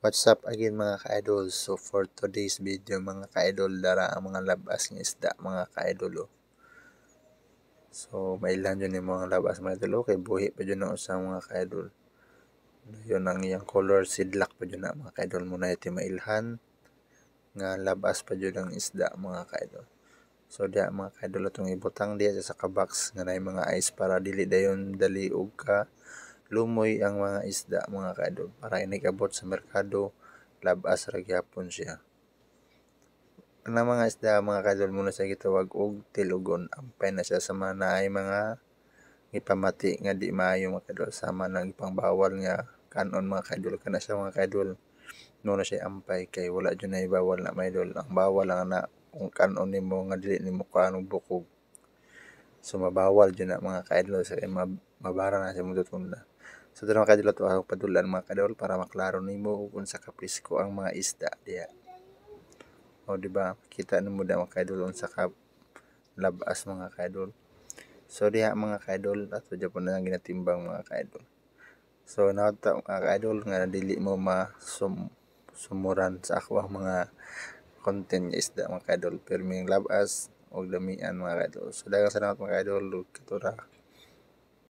What's up again mga ka-idol? So for today's video mga ka-idol, dara ang mga labas ng isda mga ka-idol. So mailan yun yung mga labas mga idol. Kay buhi pa dyan na usang mga ka-idol. Yun ang iyang color sidlak pa dyan na mga ka-idol. Muna ito mailhan nga labas pa dyan ang isda mga ka-idol. So diya mga ka-idol itong ibutang diya sa kabox nga na yung mga ice para dili dayon daliog ka lumoy ang mga isda mga ka-idol para inigabot sa merkado labas ra gyapon siya. Ang mga isda mga ka-idol muna sa gitawag og tilugon, ampay na siya sa naay mga ipamati nga di maayo mga ka-idol, sama nang ipangbawal nga kanon mga ka-idol kana siya mga ka-idol. Muna siya ampay kay wala jud na ibawal na mga idol. Ang bawal lang na kung kanon nimo nga dili nimo kaanong bukog. So mabawal jud na mga ka-idol sa mabara na sa mudutunda. So dito mga ka-idol ato ang padulan mga ka-idol para maklaro nimo kung unsa ka presko ang mga isda diya. O diba kita nimo da mga ka-idol unsa ka labas mga ka-idol. So diha mga ka-idol ato gyapon na ginatimbang mga ka-idol. So nauta mga ka-idol nga dili mo sumuran sa ako ang mga content nga isda mga ka-idol. Pero may labas og damian mga ka-idol. So daghang salamat mga ka-idol. Katura.